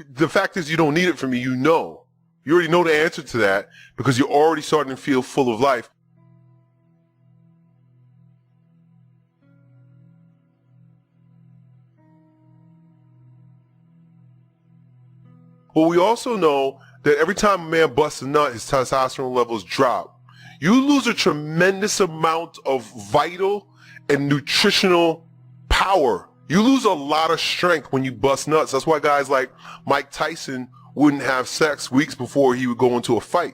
The fact is you don't need it from me, you know. You already know the answer to that because you're already starting to feel full of life. But we also know that every time a man busts a nut, his testosterone levels drop. You lose a tremendous amount of vital and nutritional power. You lose a lot of strength when you bust nuts. That's why guys like Mike Tyson wouldn't have sex weeks before he would go into a fight.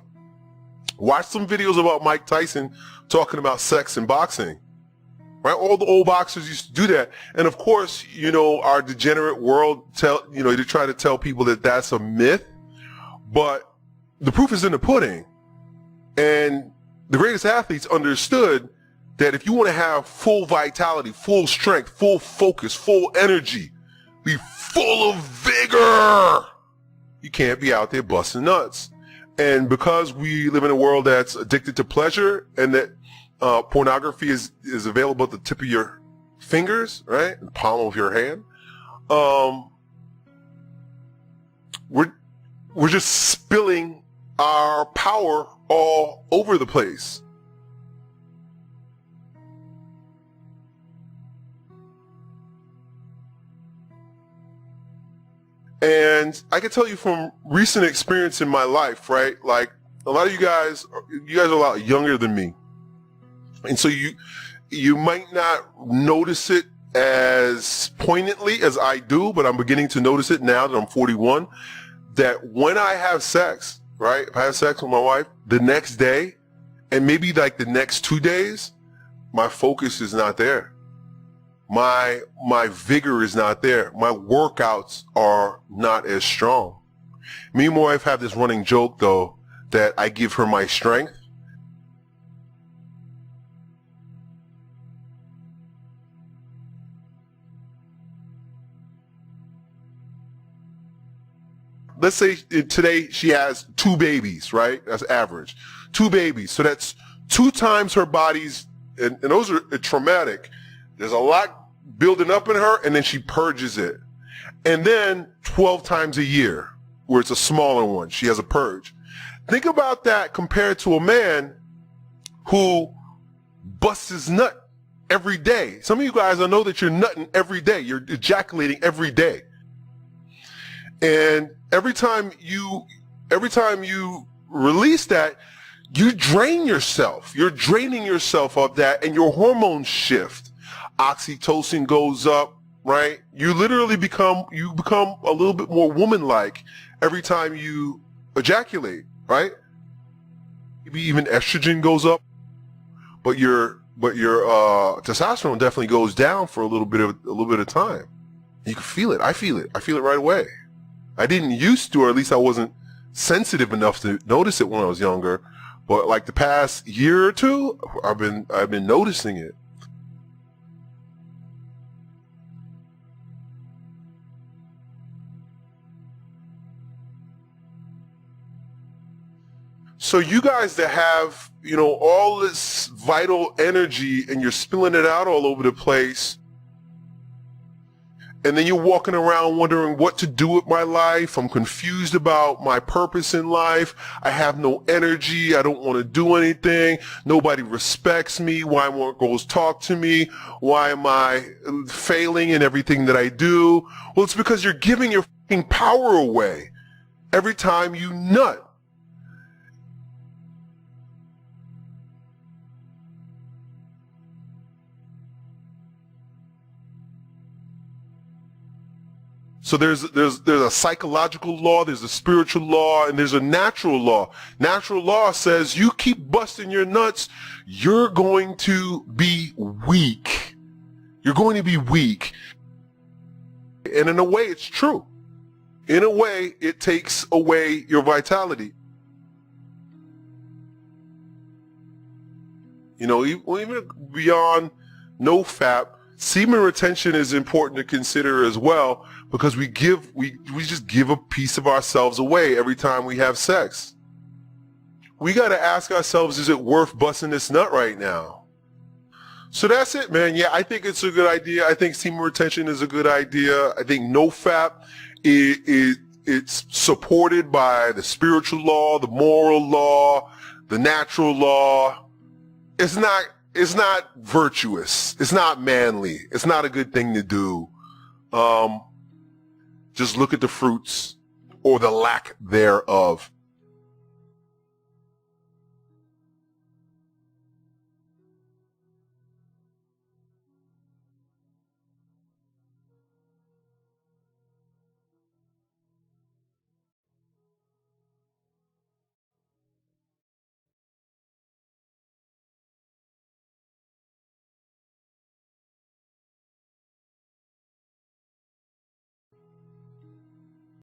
Watch some videos about Mike Tyson talking about sex and boxing. Right? All the old boxers used to do that. And of course, you know, our degenerate world they try to tell people that that's a myth, but the proof is in the pudding. And the greatest athletes understood that if you want to have full vitality, full strength, full focus, full energy, be full of vigor, you can't be out there busting nuts. And because we live in a world that's addicted to pleasure and that pornography is available at the tip of your fingers, right? The palm of your hand. We're just spilling our power all over the place. And I can tell you from recent experience in my life, right? Like a lot of you guys are a lot younger than me. And so you might not notice it as poignantly as I do, but I'm beginning to notice it now that I'm 41, that when I have sex, right? If I have sex with my wife, the next day, and maybe like the next 2 days, my focus is not there. My vigor is not there. My workouts are not as strong. Me and my wife have this running joke though, that I give her my strength. Let's say today she has 2 babies, right? That's average. 2 babies. So that's 2 times her body's, and those are traumatic. There's a lot building up in her, and then she purges it. And then 12 times a year, where it's a smaller one, she has a purge. Think about that compared to a man who busts his nut every day. Some of you guys, I know that you're nutting every day. You're ejaculating every day. And every time you release that, you drain yourself. You're draining yourself of that, and your hormones shift. Oxytocin goes up, right? You literally become a little bit more woman-like every time you ejaculate, right? Maybe even estrogen goes up, but your testosterone definitely goes down for a little bit of time. You can feel it. I feel it right away. I didn't used to, or at least I wasn't sensitive enough to notice it when I was younger. But like the past year or two, I've been noticing it. So you guys that have, all this vital energy and you're spilling it out all over the place, and then you're walking around wondering what to do with my life. I'm confused about my purpose in life. I have no energy. I don't want to do anything. Nobody respects me. Why won't girls talk to me? Why am I failing in everything that I do? Well, it's because you're giving your fucking power away every time you nut. So there's a psychological law, there's a spiritual law, and there's a natural law. Natural law says you keep busting your nuts, you're going to be weak. You're going to be weak. And in a way, it's true. In a way, it takes away your vitality. Even beyond NoFap, semen retention is important to consider as well, because we just give a piece of ourselves away every time we have sex. We got to ask ourselves, is it worth busting this nut right now? So that's it, man. Yeah, I think it's a good idea. I think semen retention is a good idea. I think NoFap it's supported by the spiritual law, the moral law, the natural law, it's not virtuous. It's not manly. It's not a good thing to do. Just look at the fruits or the lack thereof.